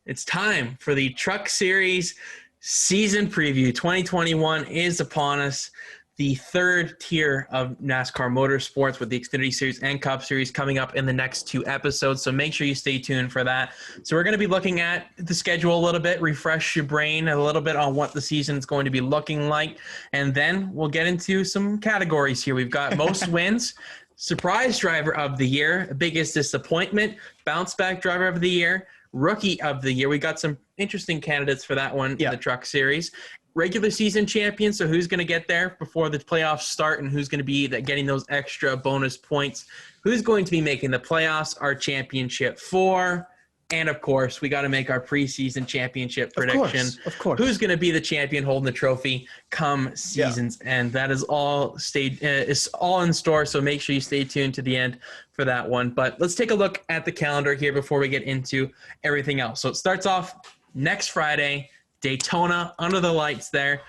It's time for the Truck Series season preview. 2021 is upon us. The third tier of NASCAR Motorsports with the Xfinity Series and Cup Series coming up in the next 2 episodes. So make sure you stay tuned for that. So we're going to be looking at the schedule a little bit, refresh your brain a little bit on what the season is going to be looking like. And then we'll get into some categories here. We've got most wins, surprise driver of the year, biggest disappointment, bounce back driver of the year, rookie of the year. We got some interesting candidates for that one in the Truck Series. Regular season champion, so who's going to get there before the playoffs start and who's going to be getting those extra bonus points. Who's going to be making the playoffs, our championship 4. And, of course, we got to make our preseason championship prediction. Of course. Who's going to be the champion holding the trophy come season's end. That is all is all in store, so make sure you stay tuned to the end for that one. But let's take a look at the calendar here before we get into everything else. So it starts off next Friday, Daytona, under the lights there.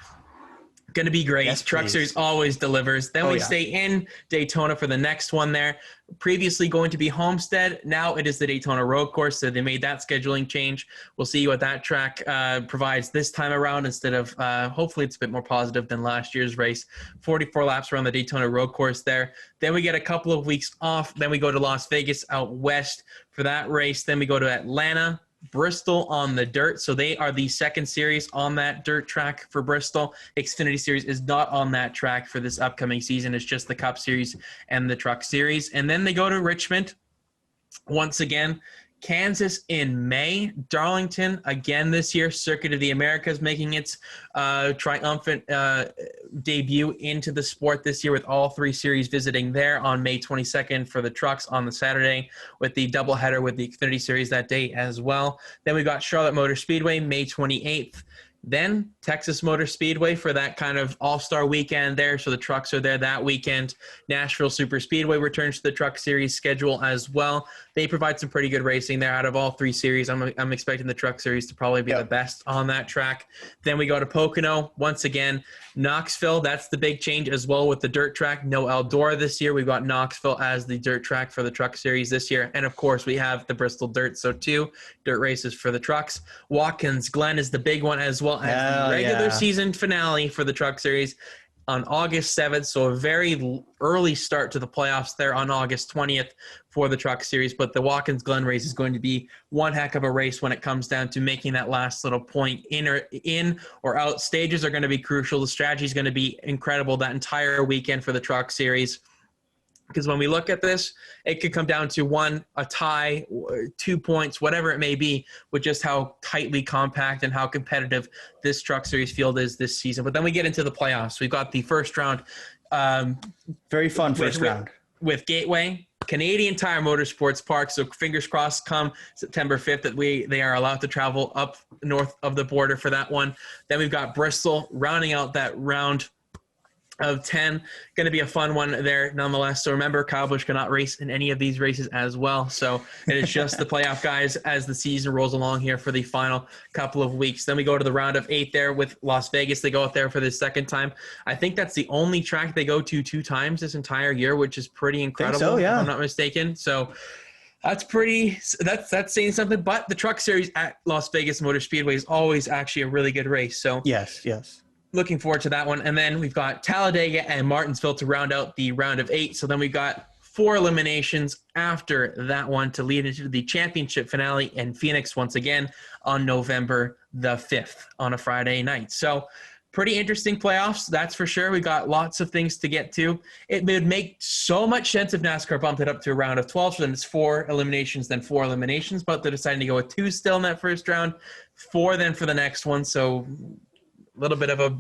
Going to be great. Yes, Truck please. Series always delivers. Then we stay in Daytona for the next one there. Previously going to be Homestead. Now it is the Daytona Road Course, so they made that scheduling change. We'll see what that track provides this time around instead of hopefully it's a bit more positive than last year's race. 44 laps around the Daytona Road Course there. Then we get a couple of weeks off. Then we go to Las Vegas out west for that race. Then we go to Atlanta, Bristol on the dirt. So they are the second series on that dirt track for Bristol. Xfinity Series is not on that track for this upcoming season. It's just the Cup Series and the Truck Series. And then they go to Richmond once again. Kansas in May, Darlington again this year. Circuit of the Americas making its triumphant debut into the sport this year with all 3 series visiting there on May 22nd for the trucks on the Saturday with the doubleheader with the Xfinity Series that day as well. Then we got Charlotte Motor Speedway, May 28th. Then Texas Motor Speedway for that kind of all-star weekend there. So the trucks are there that weekend. Nashville Super Speedway returns to the Truck Series schedule as well. They provide some pretty good racing there. Out of all 3 series, I'm expecting the Truck Series to probably be the best on that track. Then we go to Pocono. Once again, Knoxville, that's the big change as well with the dirt track. No Eldora this year. We've got Knoxville as the dirt track for the Truck Series this year. And, of course, we have the Bristol Dirt. So 2 dirt races for the trucks. Watkins Glen is the big one as well as the regular season finale for the Truck Series on August 7th. So a very early start to the playoffs there on August 20th for the Truck Series. But the Watkins Glen race is going to be one heck of a race when it comes down to making that last little point in or out. Stages are going to be crucial. The strategy is going to be incredible that entire weekend for the Truck Series. Because when we look at this, it could come down to a tie, 2 points, whatever it may be, with just how tightly compact and how competitive this Truck Series field is this season. But then we get into the playoffs. We've got the first round. Very fun first round. With Gateway, Canadian Tire Motorsports Park. So fingers crossed come September 5th that they are allowed to travel up north of the border for that one. Then we've got Bristol rounding out that round of 10. Going to be a fun one there nonetheless. So remember, Kyle Busch cannot race in any of these races as well. So it is just the playoff guys as the season rolls along here for the final couple of weeks. Then we go to the round of 8 there with Las Vegas. They go out there for the second time. I think that's the only track they go to 2 times this entire year, which is pretty incredible. If I'm not mistaken. So that's saying something. But the Truck Series at Las Vegas Motor Speedway is always actually a really good race. So yes. Looking forward to that one. And then we've got Talladega and Martinsville to round out the round of 8. So then we've got 4 eliminations after that one to lead into the championship finale in Phoenix once again on November the 5th on a Friday night. So pretty interesting playoffs, that's for sure. We got lots of things to get to. It would make so much sense if NASCAR bumped it up to a round of 12. So then it's 4 eliminations, then 4 eliminations. But they're deciding to go with 2 still in that first round, 4 then for the next one. So a little bit of a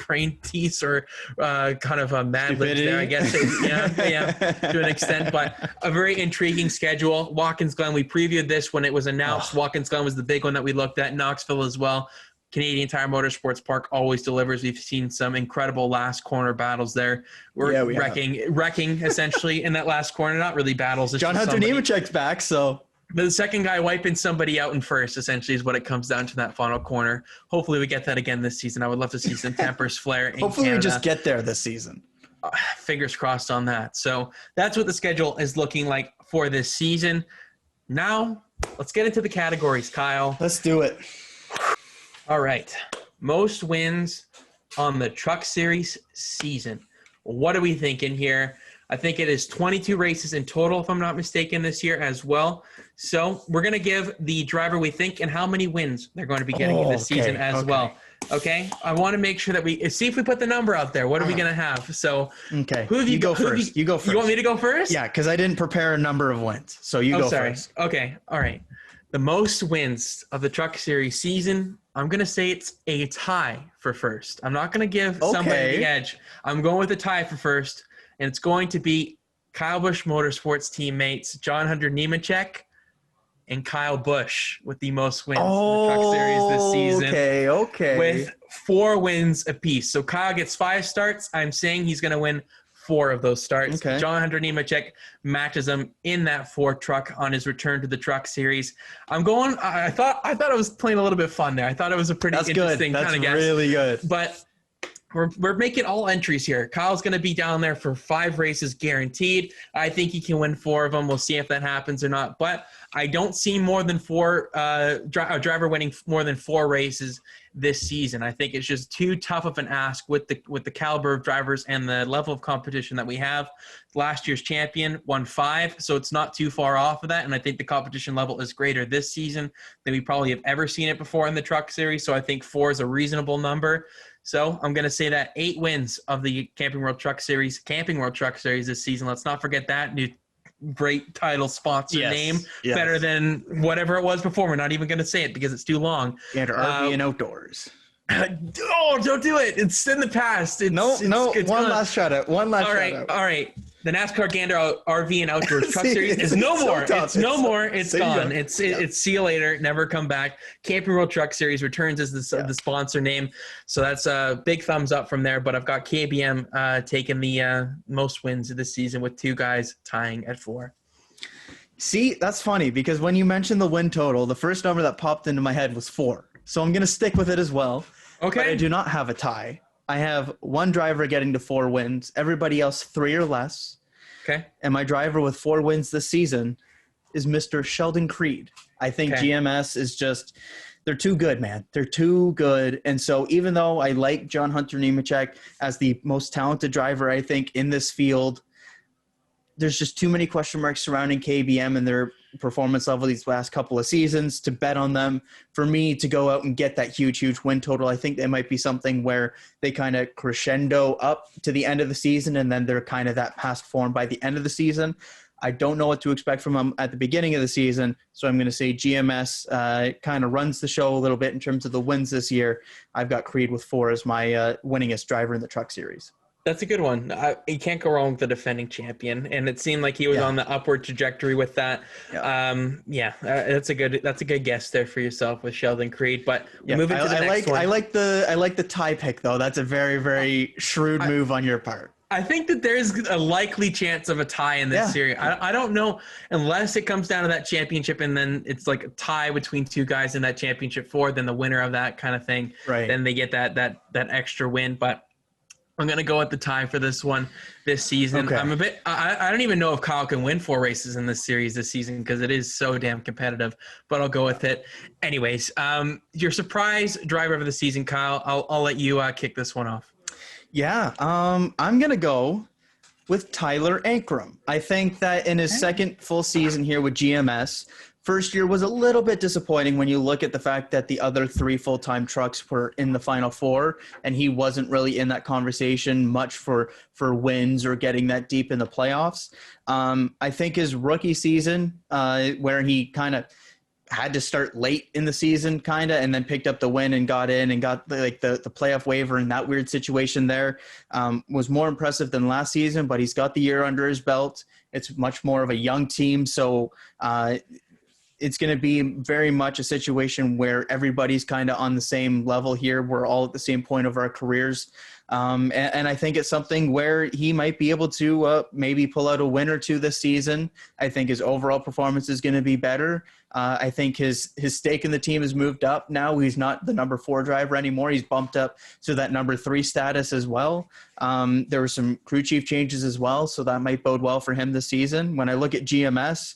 brain tease or kind of a mad lib there, I guess. To an extent, but a very intriguing schedule. Watkins Glen, we previewed this when it was announced. Watkins Glen was the big one that we looked at. Knoxville as well. Canadian Tire Motorsports Park always delivers. We've seen some incredible last corner battles there. We're wrecking essentially in that last corner. Not really battles. John Hunter Nemechek's back, so. But the second guy wiping somebody out in first, essentially, is what it comes down to that final corner. Hopefully we get that again this season. I would love to see some tempers flare in Hopefully Canada. We just get there this season. Fingers crossed on that. So that's what the schedule is looking like for this season. Now let's get into the categories, Kyle. Let's do it. All right. Most wins on the Truck Series season. What are we thinking here? I think it is 22 races in total, if I'm not mistaken, this year as well. So we're going to give the driver we think and how many wins they're going to be getting this season as well. Okay? I want to make sure that we see if we put the number out there. What are we going to have? So okay, who have you go first. You go first. You want me to go first? Yeah, because I didn't prepare a number of wins. So you go first. Okay. All right. The most wins of the Truck Series season, I'm going to say it's a tie for first. I'm not going to give somebody the edge. I'm going with a tie for first, and it's going to be Kyle Busch Motorsports teammates John Hunter Nemechek and Kyle Busch with the most wins in the Truck Series this season. Okay. With 4 wins apiece. So Kyle gets 5 starts. I'm saying he's going to win 4 of those starts. Okay. John Hunter Nemechek matches him in that 4 truck on his return to the Truck Series. I thought I was playing a little bit fun there. I thought it was a pretty interesting kind of guess. That's really good. But we're making all entries here. Kyle's going to be down there for 5 races guaranteed. I think he can win 4 of them. We'll see if that happens or not. But I don't see more than 4 a driver winning more than 4 races this season. I think it's just too tough of an ask with the caliber of drivers and the level of competition that we have. Last year's champion won 5, so it's not too far off of that. And I think the competition level is greater this season than we probably have ever seen it before in the Truck Series. So I think 4 is a reasonable number. So I'm going to say that 8 wins of the Camping World Truck Series this season. Let's not forget that new great title sponsor name, better than whatever it was before. We're not even going to say it because it's too long. And RV and Outdoors. Oh, don't do it. It's in the past. It's last shout out. All right. The NASCAR Gander RV and Outdoors Truck Series is no more. It's no more. It's gone. It's see you later. Never come back. Camping World Truck Series returns as the sponsor name. So that's a big thumbs up from there. But I've got KBM taking the most wins of this season with 2 guys tying at 4. See, that's funny because when you mentioned the win total, the first number that popped into my head was 4. So I'm going to stick with it as well. Okay. But I do not have a tie. I have 1 driver getting to 4 wins. Everybody else 3 or less. Okay. And my driver with 4 wins this season is Mr. Sheldon Creed. I think GMS is just – they're too good, man. They're too good. And so even though I like John Hunter Nemechek as the most talented driver, I think, in this field, there's just too many question marks surrounding KBM and their performance level these last couple of seasons to bet on them. For me to go out and get that huge win total, I think it might be something where they kind of crescendo up to the end of the season and then they're kind of that past form by the end of the season. I don't know what to expect from them at the beginning of the season, so I'm going to say GMS kind of runs the show a little bit in terms of the wins this year. I've got Creed with 4 as my winningest driver in the Truck Series. That's a good one. You can't go wrong with the defending champion, and it seemed like he was on the upward trajectory with that. That's a good guess there for yourself with Sheldon Creed. But moving to the next one. I like the tie pick though. That's a very, very shrewd move on your part. I think that there's a likely chance of a tie in this series. I don't know unless it comes down to that championship and then it's like a tie between 2 guys in that championship 4. Then the winner of that kind of thing, then they get that extra win. But I'm going to go with the tie for this one this season. Okay. I don't even know if Kyle can win 4 races in this series this season because it is so damn competitive, but I'll go with it. Anyways, your surprise driver of the season, Kyle, I'll let you kick this one off. Yeah. I'm going to go with Tyler Ankrum. I think that in his second full season here with GMS, first year was a little bit disappointing when you look at the fact that the other 3 full-time trucks were in the Final 4, and he wasn't really in that conversation much for wins or getting that deep in the playoffs. I think his rookie season, where he kind of had to start late in the season and then picked up the win and got in and got the playoff waiver in that weird situation there, was more impressive than last season, but he's got the year under his belt. It's much more of a young team. So, it's going to be very much a situation where everybody's kind of on the same level here. We're all at the same point of our careers. And I think it's something where he might be able to maybe pull out a win or 2 this season. I think his overall performance is going to be better. I think his stake in the team has moved up now. He's not the number 4 driver anymore. He's bumped up to that number 3 status as well. There were some crew chief changes as well, so that might bode well for him this season. When I look at GMS,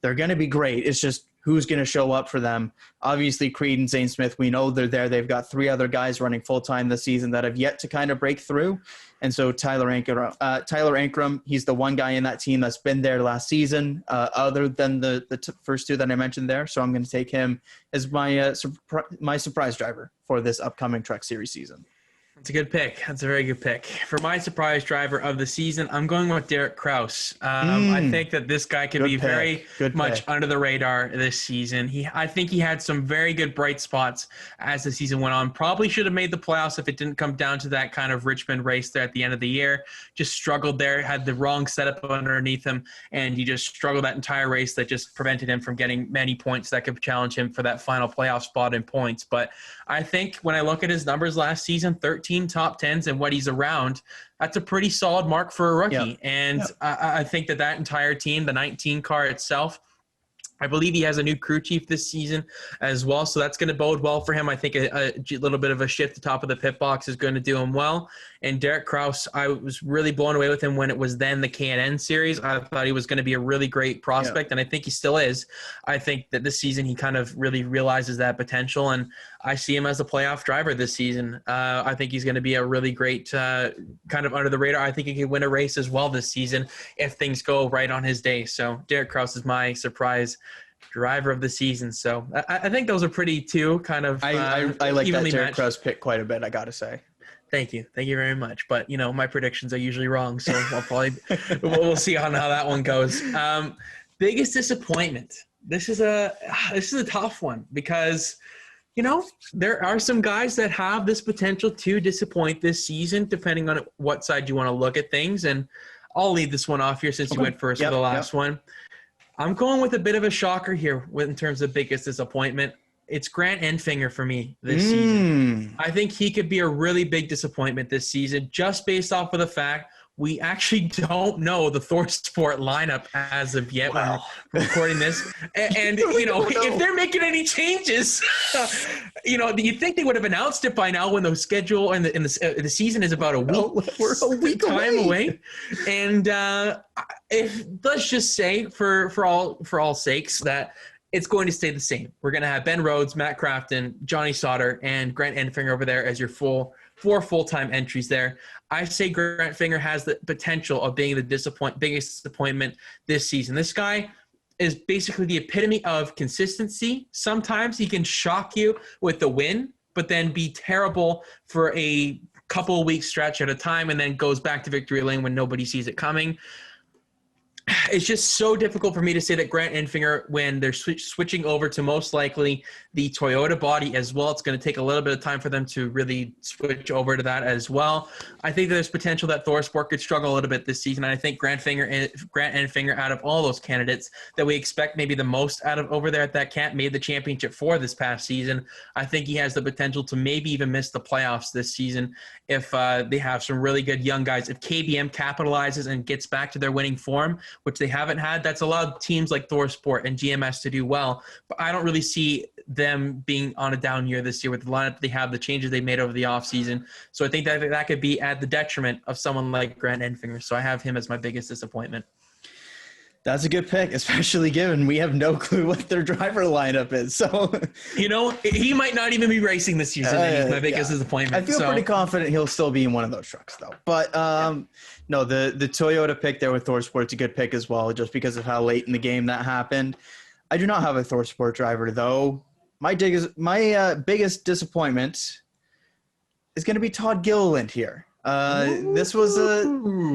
they're going to be great. It's just who's going to show up for them. Obviously, Creed and Zane Smith, we know they're there. They've got 3 other guys running full-time this season that have yet to kind of break through. And so Tyler Ankrum, he's the one guy in that team that's been there last season, other than the first 2 that I mentioned there. So I'm going to take him as my surprise driver for this upcoming Truck Series season. That's a good pick. That's a very good pick. For my surprise driver of the season, I'm going with Derek Kraus. I think that this guy could be very much under the radar this season. I think he had some very good bright spots as the season went on. Probably should have made the playoffs if it didn't come down to that kind of Richmond race there at the end of the year. Just struggled there, had the wrong setup underneath him, and he just struggled that entire race that just prevented him from getting many points that could challenge him for that final playoff spot in points. But I think when I look at his numbers last season, 13 top 10s and what he's around, that's a pretty solid mark for a rookie. Yep. And I think that entire team, the 19 car itself, I believe he has a new crew chief this season as well, so that's going to bode well for him. I think a little bit of a shift at the top of the pit box is going to do him well. And Derek Kraus, I was really blown away with him when it was then the K&N series. I thought he was going to be a really great prospect, and I think he still is. I think that this season he kind of really realizes that potential, and I see him as a playoff driver this season. I think he's going to be a really great kind of under the radar. I think he could win a race as well this season if things go right on his day. So Derek Kraus is my surprise driver of the season. So I think those are pretty kind of I like that Derek Kraus pick quite a bit, I gotta say. Thank you very much. But my predictions are usually wrong, so we'll see on how that one goes. Biggest disappointment. This is a tough one because there are some guys that have this potential to disappoint this season, depending on what side you want to look at things. And I'll lead this one off here since you went first for the last one. I'm going with a bit of a shocker here in terms of biggest disappointment. It's Grant Enfinger for me this season. I think he could be a really big disappointment this season just based off of the fact we actually don't know the ThorSport lineup as of yet when we're recording this. And if they're making any changes, you think they would have announced it by now when the schedule and the season is about a week. We're a week away. And if let's just say for all sakes that it's going to stay the same. We're going to have Ben Rhodes, Matt Crafton, Johnny Sauter, and Grant Enfinger over there as your four full-time entries there. I say Grant Enfinger has the potential of being the biggest disappointment this season. This guy is basically the epitome of consistency. Sometimes he can shock you with the win, but then be terrible for a couple of weeks stretch at a time and then goes back to victory lane when nobody sees it coming. It's just so difficult for me to say that Grant Enfinger, when they're switching over to most likely the Toyota body as well, it's going to take a little bit of time for them to really switch over to that as well. I think there's potential that ThorSport could struggle a little bit this season. And I think Grant Enfinger, out of all those candidates that we expect maybe the most out of over there at that camp, made the championship for this past season. I think he has the potential to maybe even miss the playoffs this season if they have some really good young guys. If KBM capitalizes and gets back to their winning form, which they haven't had, that's allowed teams like ThorSport and GMS to do well. But I don't really see them being on a down year this year with the lineup they have, the changes they made over the offseason. So I think that could be at the detriment of someone like Grant Enfinger. So I have him as my biggest disappointment. That's a good pick, especially given we have no clue what their driver lineup is. So, he might not even be racing this season. He's my biggest disappointment. I feel pretty confident he'll still be in one of those trucks, though. But no, the Toyota pick there with ThorSport's a good pick as well, just because of how late in the game that happened. I do not have a ThorSport driver, though. My biggest disappointment is going to be Todd Gilliland here. This was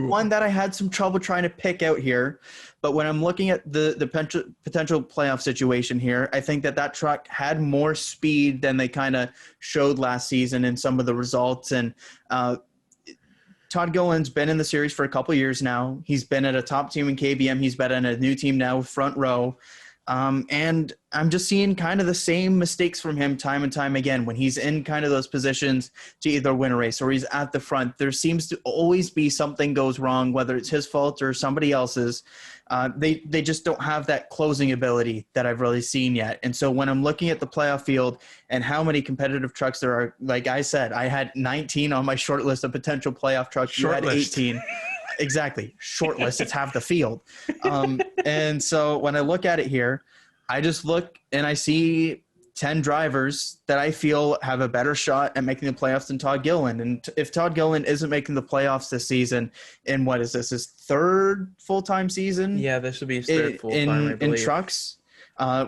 one that I had some trouble trying to pick out here. But when I'm looking at the potential playoff situation here, I think that truck had more speed than they kind of showed last season in some of the results. And Todd Gilliland's been in the series for a couple years now. He's been at a top team in KBM. He's been in a new team now with Front Row. And I'm just seeing kind of the same mistakes from him time and time again when he's in kind of those positions to either win a race or he's at the front. There seems to always be something goes wrong, whether it's his fault or somebody else's. They just don't have that closing ability that I've really seen yet. And so when I'm looking at the playoff field and how many competitive trucks there are, like I said, I had 19 on my short list of potential playoff trucks. You had 18. Exactly. Short list. It's half the field. And so when I look at it here, I just look and I see 10 drivers that I feel have a better shot at making the playoffs than Todd Gilliland. And if Todd Gilliland isn't making the playoffs this season, in what is this, his third full-time season? Yeah, this would be his third full-time, I believe. In trucks,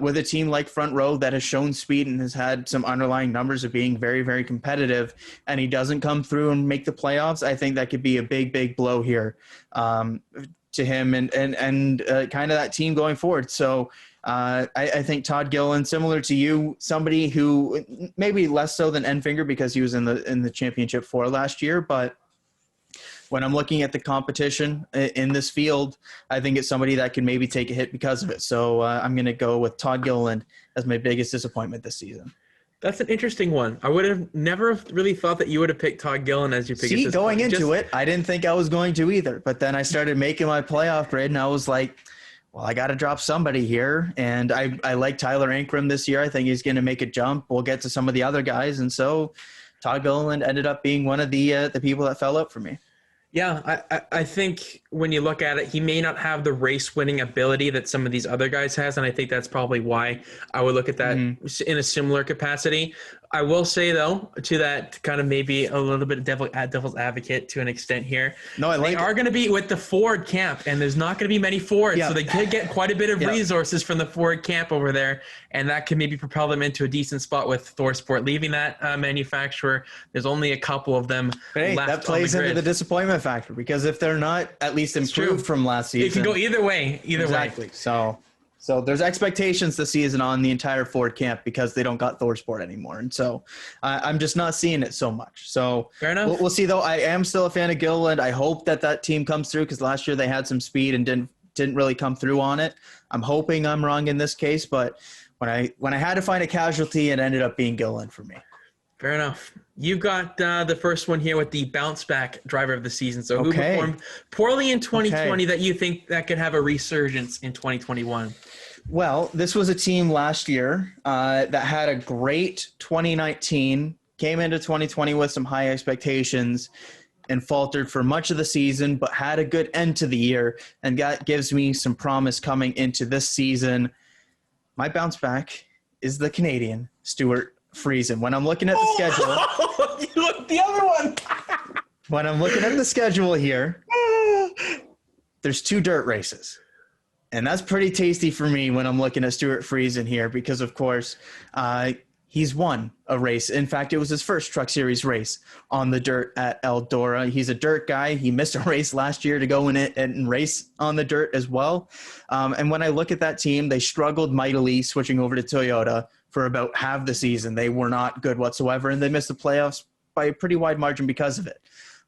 with a team like Front Row that has shown speed and has had some underlying numbers of being very, very competitive, and he doesn't come through and make the playoffs, I think that could be a big, big blow here to him and kind of that team going forward. So I think Todd Gilliland, similar to you, somebody who maybe less so than Enfinger because he was in the championship 4 last year, but when I'm looking at the competition in this field, I think it's somebody that can maybe take a hit because of it. So I'm going to go with Todd Gilliland as my biggest disappointment this season. That's an interesting one. I would have never really thought that you would have picked Todd Gilliland as your biggest disappointment. Going into it, I didn't think I was going to either. But then I started making my playoff grid, and I was like, well, I got to drop somebody here. And I like Tyler Ankrum this year. I think he's going to make a jump. We'll get to some of the other guys. And so Todd Gilliland ended up being one of the people that fell out for me. Yeah, I think when you look at it, he may not have the race-winning ability that some of these other guys has, and I think that's probably why I would look at that in a similar capacity. I will say, though, to that kind of maybe a little bit of devil's advocate to an extent here. No, they are going to be with the Ford camp, and there's not going to be many Fords, so they could get quite a bit of resources from the Ford camp over there, and that can maybe propel them into a decent spot with ThorSport leaving that manufacturer. There's only a couple of them left. That plays into the disappointment factor, because if they're not at least improved from last season, it can go either way. Exactly. So there's expectations this season on the entire Ford camp because they don't got ThorSport anymore. And so I'm just not seeing it so much. So fair enough. We'll see, though. I am still a fan of Gilliland. I hope that team comes through because last year they had some speed and didn't really come through on it. I'm hoping I'm wrong in this case, but when I had to find a casualty, it ended up being Gilliland for me. Fair enough. You've got the first one here with the bounce back driver of the season. So who performed poorly in 2020 that you think that could have a resurgence in 2021? Well, this was a team last year that had a great 2019, came into 2020 with some high expectations and faltered for much of the season, but had a good end to the year. And that gives me some promise coming into this season. My bounce back is the Canadian, Stuart Friesen. When I'm looking at the schedule, you look the other one. When I'm looking at the schedule here, there's 2 dirt races. And that's pretty tasty for me when I'm looking at Stuart Friesen here because, of course, he's won a race. In fact, it was his first Truck Series race on the dirt at Eldora. He's a dirt guy. He missed a race last year to go in it and race on the dirt as well. And when I look at that team, they struggled mightily switching over to Toyota for about half the season. They were not good whatsoever, and they missed the playoffs by a pretty wide margin because of it.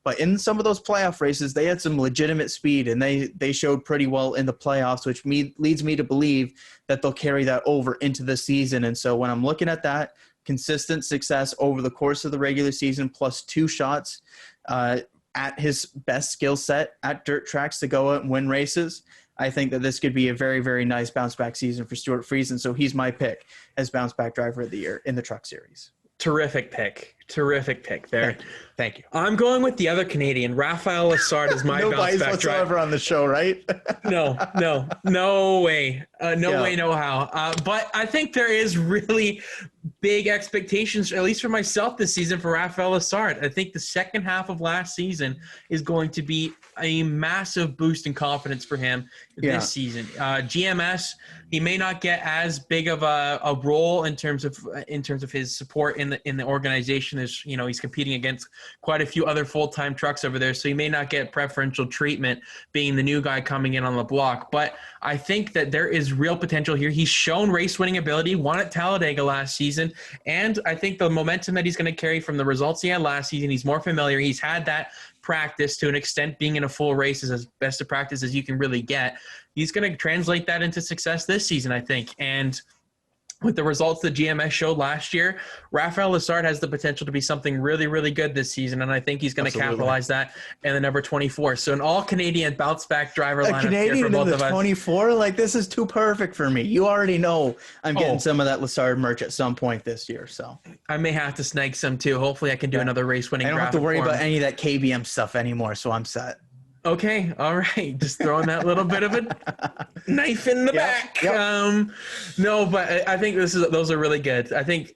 But in some of those playoff races, they had some legitimate speed, and they showed pretty well in the playoffs, which leads me to believe that they'll carry that over into the season. And so when I'm looking at that, consistent success over the course of the regular season, plus 2 shots at his best skill set at dirt tracks to go out and win races, I think that this could be a very, very nice bounce-back season for Stuart Friesen. So he's my pick as bounce-back driver of the year in the Truck Series. Terrific pick there. Thank you. I'm going with the other Canadian. Raphael Lessard is my no bounce back whatsoever driver on the show, right? No way. No way, no how. But I think there is really big expectations, at least for myself this season, for Raphael Lessard. I think the second half of last season is going to be a massive boost in confidence for him this season. GMS, he may not get as big of a role in terms of his support in the organization. As he's competing against quite a few other full-time trucks over there, so he may not get preferential treatment being the new guy coming in on the block. But I think that there is real potential here. He's shown race-winning ability, won at Talladega last season, and I think the momentum that he's going to carry from the results he had last season, he's more familiar. He's had that practice to an extent. Being in a full race is as best a practice as you can really get. He's going to translate that into success this season, I think. And with the results that GMS showed last year, Raphael Lessard has the potential to be something really, really good this season, and I think he's going to capitalize that in the number 24. So an all-Canadian bounce-back driver lineup Canadian here for both in the of us. 24? Like, this is too perfect for me. You already know I'm getting some of that Lessard merch at some point this year. So I may have to snag some too. Hopefully I can do another race-winning I don't have to graphic worry for about him. any of that KBM stuff anymore, so I'm set. Okay, all right. Just throwing that little bit of a knife in the back. Yep. No, but I think those are really good. I think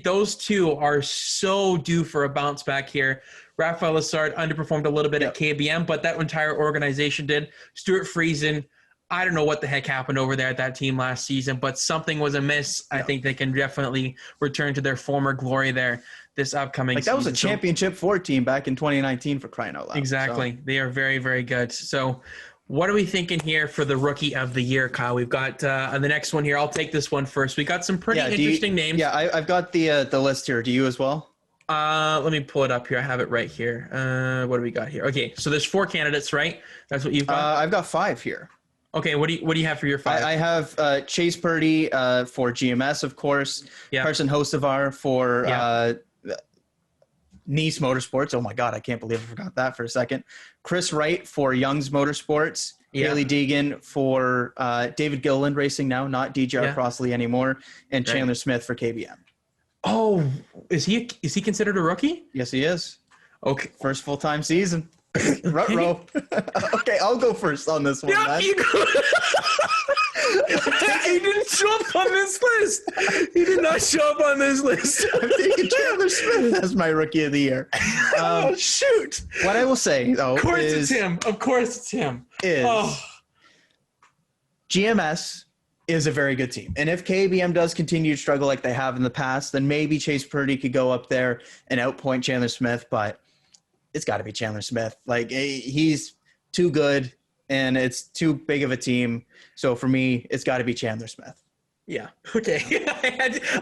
those two are so due for a bounce back here. Rafael Lessard underperformed a little bit at Yep. KBM, but that entire organization did. Stuart Friesen, I don't know what the heck happened over there at that team last season, but something was amiss. I think they can definitely return to their former glory there this upcoming Like that was a season. championship 4 team back in 2019 for crying out loud. Exactly. So. They are very, very good. So what are we thinking here for the rookie of the year, Kyle? We've got the next one here. I'll take this one first. We got some pretty interesting names. Yeah, I've got the list here. Do you as well? Let me pull it up here. I have it right here. What do we got here? Okay, so there's 4 candidates, right? That's what you've got? I've got 5 here. Okay, what do you have for your 5? I have Chase Purdy for GMS, of course. Yeah. Carson Hocevar for Nice Motorsports. Oh my God, I can't believe I forgot that for a second. Chris Wright for Young's Motorsports. Yeah. Haley Deegan for David Gilliland Racing now, not DJR Crossley anymore, and Chandler Smith for KBM. Oh, is he considered a rookie? Yes, he is. Okay, first full-time season. Ruh-roh. Okay, I'll go first on this one. Yeah, you go. He didn't show up on this list. He did not show up on this list. I'm taking Chandler Smith as my rookie of the year. Oh, shoot. What I will say, though, Of course it's him. GMS is a very good team. And if KBM does continue to struggle like they have in the past, then maybe Chase Purdy could go up there and outpoint Chandler Smith, but it's got to be Chandler Smith. Like, he's too good, and it's too big of a team. So for me, it's got to be Chandler Smith. Yeah. Okay.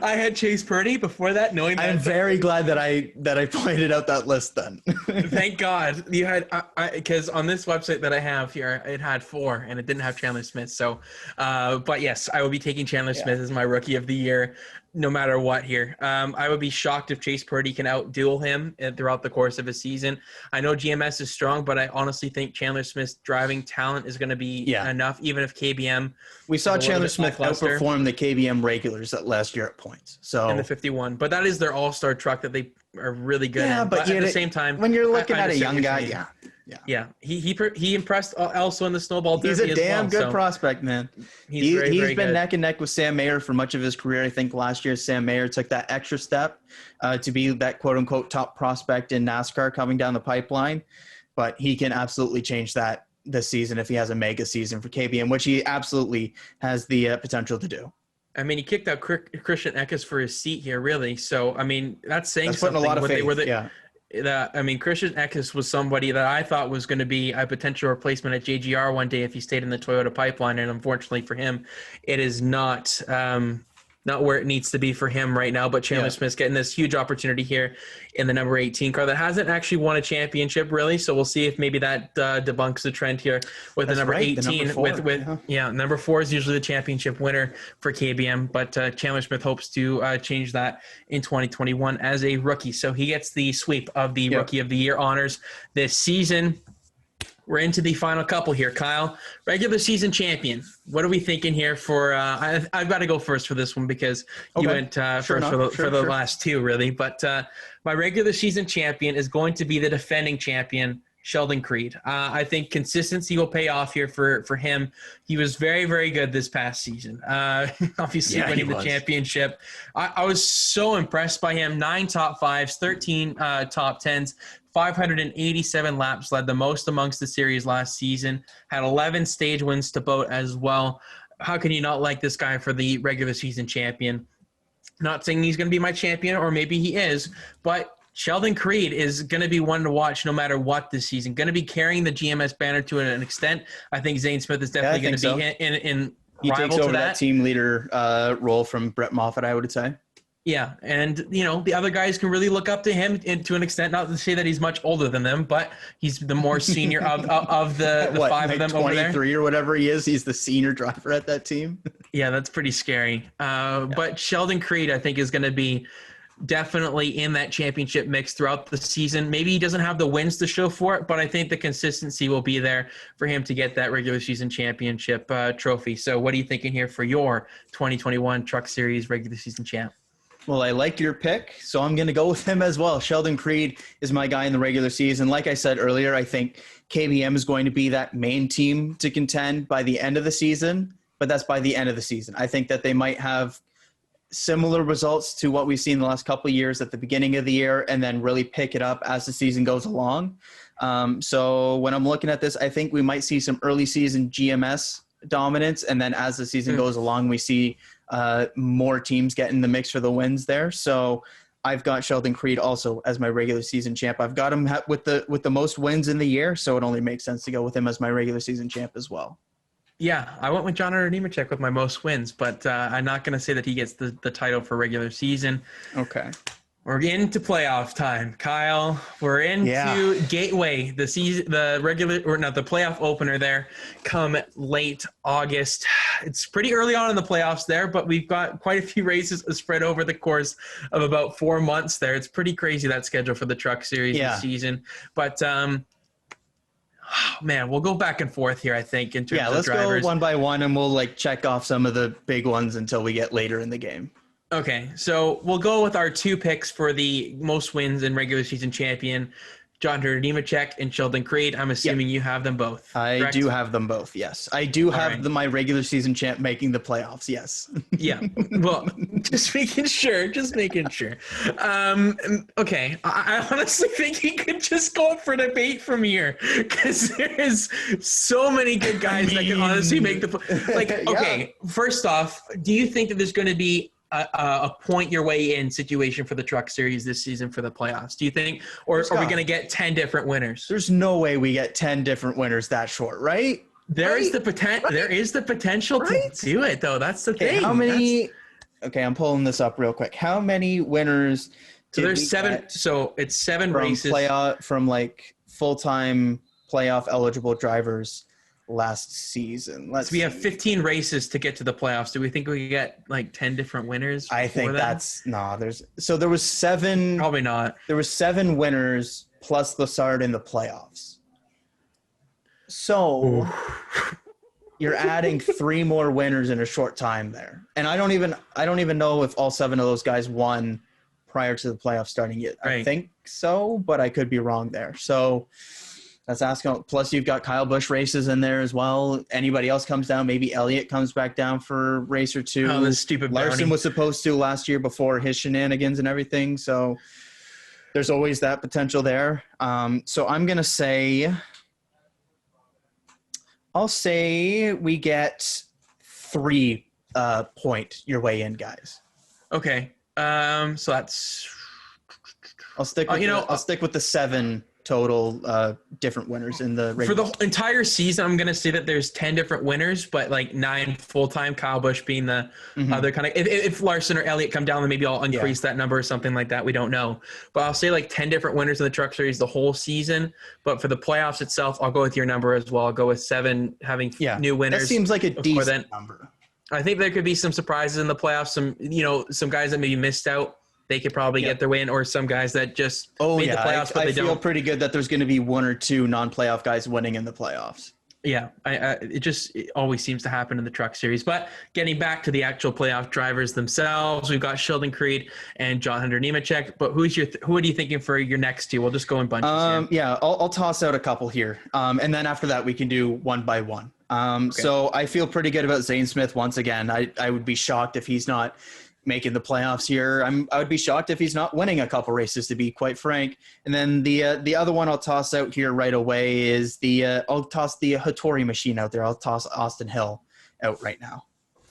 I had Chase Purdy before that, knowing that. I'm very glad that I pointed out that list then. Thank God you had, because on this website that I have here, it had 4 and it didn't have Chandler Smith. So, but yes, I will be taking Chandler Smith as my rookie of the year, no matter what here. I would be shocked if Chase Purdy can outduel him throughout the course of a season. I know GMS is strong, but I honestly think Chandler Smith's driving talent is going to be enough, even if KBM. We saw Chandler Smith outperform the KBM regulars last year at points. So in the 51, but that is their all-star truck that they are really good in. But at the same time, when you're looking at a young guy, he impressed also in the snowball derby. He's a damn good prospect, man. He's been good. Neck and neck with Sam Mayer for much of his career. I think last year Sam Mayer took that extra step to be that quote-unquote top prospect in NASCAR coming down the pipeline, but he can absolutely change that this season if he has a mega season for KBM, which he absolutely has the potential to do. I mean, he kicked out Christian Eckes for his seat here, really. So, I mean, that's saying something. Putting a lot of faith. Christian Eckes was somebody that I thought was going to be a potential replacement at JGR one day if he stayed in the Toyota pipeline. And unfortunately for him, it is not where it needs to be for him right now. But Chandler Smith's getting this huge opportunity here in the number 18 car that hasn't actually won a championship, really. So we'll see if maybe that debunks the trend here with the number 18. Number 4 is usually the championship winner for KBM, but Chandler Smith hopes to change that in 2021 as a rookie. So he gets the sweep of the Rookie of the Year honors this season. We're into the final couple here, Kyle. Regular season champion. What are we thinking here for I've got to go first for this one because you went first for the last 2, really. But my regular season champion is going to be the defending champion, Sheldon Creed. I think consistency will pay off here for him. He was very, very good this past season. Obviously winning the championship. I was so impressed by him. 9 top 5s, 13 top 10s. 587 laps, led the most amongst the series last season, had 11 stage wins to boat as well. How can you not like this guy for the regular season champion? Not saying he's going to be my champion, or maybe he is, but Sheldon Creed is going to be one to watch no matter what this season. Going to be carrying the GMS banner to an extent. I think Zane Smith is definitely going to be in he takes over that team leader role from Brett Moffitt, I would say. Yeah, and, the other guys can really look up to him to an extent, not to say that he's much older than them, but he's the more senior of the 5 of them over there. 23 or whatever he is, he's the senior driver at that team. Yeah, that's pretty scary. But Sheldon Creed, I think, is going to be definitely in that championship mix throughout the season. Maybe he doesn't have the wins to show for it, but I think the consistency will be there for him to get that regular season championship trophy. So what are you thinking here for your 2021 Truck Series regular season champ? Well, I like your pick, so I'm going to go with him as well. Sheldon Creed is my guy in the regular season. Like I said earlier, I think KBM is going to be that main team to contend by the end of the season, but that's by the end of the season. I think that they might have similar results to what we've seen the last couple of years at the beginning of the year and then really pick it up as the season goes along. So when I'm looking at this, I think we might see some early season GMS dominance, and then as the season goes along, we see more teams get in the mix for the wins there. So I've got Sheldon Creed also as my regular season champ. I've got him with the most wins in the year, so it only makes sense to go with him as my regular season champ as well. Yeah, I went with John Nemechek with my most wins, but I'm not going to say that he gets the title for regular season. Okay. We're into playoff time, Kyle. We're into Gateway, the playoff opener there come late August. It's pretty early on in the playoffs there, but we've got quite a few races spread over the course of about 4 months there. It's pretty crazy, that schedule for the Truck Series this season. But, man, we'll go back and forth here, I think, in terms of drivers. Yeah, let's go one by one, and we'll check off some of the big ones until we get later in the game. Okay, so we'll go with our 2 picks for the most wins and regular season champion, John Nemechek and Sheldon Creed. I'm assuming you have them both. I do have them both, yes. I do have my regular season champ making the playoffs, yes. Yeah, well, just making sure. Okay, I honestly think he could just go up for debate from here because there is so many good guys that can honestly make the okay, first off, do you think that there's going to be a point your way in situation for the Truck Series this season for the playoffs? Do you think, or are we going to get 10 different winners? There's no way we get 10 different winners that short, right? There is the potential to do it, though. That's the thing. How many? Okay, I'm pulling this up real quick. How many winners? So there's 7. So it's 7 races from full-time playoff eligible drivers last season. So we have 15 races to get to the playoffs. Do we think we get 10 different winners? I think there was 7. Probably not. There was 7 winners plus Lassard in the playoffs. So you're adding 3 more winners in a short time there. And I don't even know if all 7 of those guys won prior to the playoffs starting yet. Right. I think so, but I could be wrong there. So that's asking. Plus, you've got Kyle Busch races in there as well. Anybody else comes down? Maybe Elliott comes back down for a race or 2. Oh, this stupid Larson brownie was supposed to last year before his shenanigans and everything. So there's always that potential there. So I'm gonna say, I'll say we get 3 point your way in, guys. Okay. So that's. I'll stick with the 7 total different winners in the for the entire season. I'm gonna say that there's 10 different winners, but 9 full-time, Kyle Busch being the other kind of. If Larson or Elliott come down, then maybe I'll increase that number or something like that. We don't know, but I'll say 10 different winners in the Truck Series the whole season. But for the playoffs itself, I'll go with your number as well. I'll go with 7 having new winners. That seems like a decent number. I think there could be some surprises in the playoffs. Some guys that maybe missed out. They could probably get their win, or some guys that just made the playoffs, but they don't. I feel pretty good that there's going to be 1 or 2 non-playoff guys winning in the playoffs. Yeah, it always seems to happen in the Truck Series. But getting back to the actual playoff drivers themselves, we've got Sheldon Creed and John Nemechek. But who are you thinking for your next 2? We'll just go in bunches. Yeah, I'll toss out a couple here, and then after that we can do one by one. So I feel pretty good about Zane Smith once again. I would be shocked if he's not making the playoffs here. I would be shocked if he's not winning a couple races, to be quite frank. And then the other one I'll toss out here right away is I'll toss the Hattori machine out there. I'll toss Austin Hill out right now.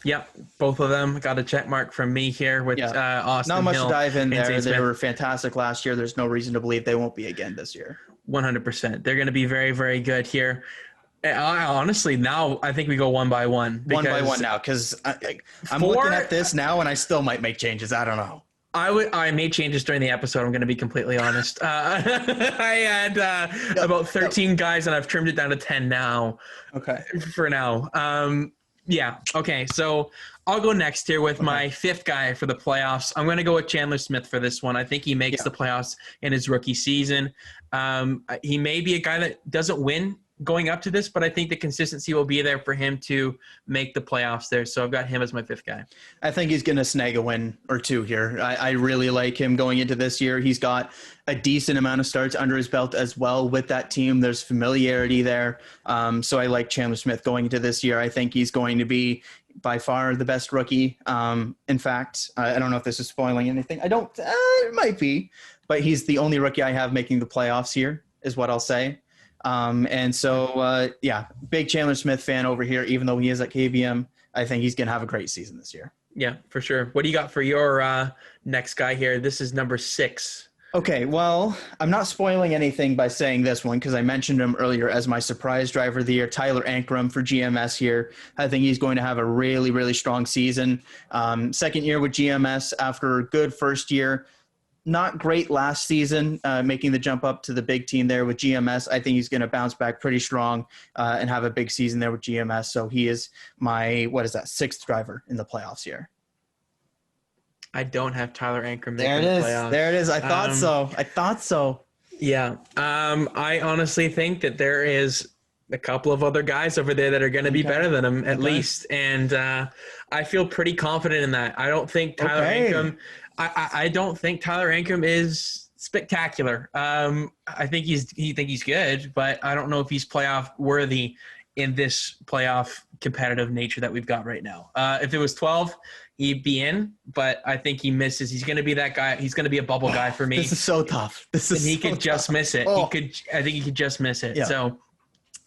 Yep, both of them got a check mark from me here with Austin Hill. Not much to dive in there. They were fantastic last year. There's no reason to believe they won't be again this year. 100%. They're going to be very, very good here. Honestly, now I think we go one by one. One by one now, because I'm looking at this now, and I still might make changes. I don't know. I made changes during the episode. I'm going to be completely honest. I had about 13 guys, and I've trimmed it down to 10 now. Okay. For now. Yeah. Okay. So I'll go next here with my 5th guy for the playoffs. I'm going to go with Chandler Smith for this one. I think he makes the playoffs in his rookie season. He may be a guy that doesn't win going up to this, but I think the consistency will be there for him to make the playoffs there. So I've got him as my 5th guy. I think he's going to snag a win or two here. I really like him going into this year. He's got a decent amount of starts under his belt as well with that team. There's familiarity there. So I like Chandler Smith going into this year. I think he's going to be by far the best rookie. In fact, I don't know if this is spoiling anything. It might be, but he's the only rookie I have making the playoffs here is what I'll say. And so, big Chandler Smith fan over here, even though he is at KBM. I think he's going to have a great season this year. Yeah, for sure. What do you got for your next guy here? This is number 6. Okay, well, I'm not spoiling anything by saying this one because I mentioned him earlier as my surprise driver of the year, Tyler Ankrum for GMS here. I think he's going to have a really, really strong season. Second year with GMS after a good first year. Not great last season, making the jump up to the big team there with GMS. I think he's going to bounce back pretty strong and have a big season there with GMS. So he is my, 6th driver in the playoffs here. I don't have Tyler Ankrum making the playoffs. There it is. I thought so. Yeah. I honestly think that there is a couple of other guys over there that are going to be better than him at least. And I feel pretty confident in that. I don't think Tyler Ankrum – I don't think Tyler Ankrum is spectacular. I think he's good, but I don't know if he's playoff worthy in this playoff competitive nature that we've got right now. If it was 12, he'd be in, but I think he misses. He's going to be that guy. He's going to be a bubble guy for me. This is so tough. He could just miss it. I think he could just miss it. Yeah. So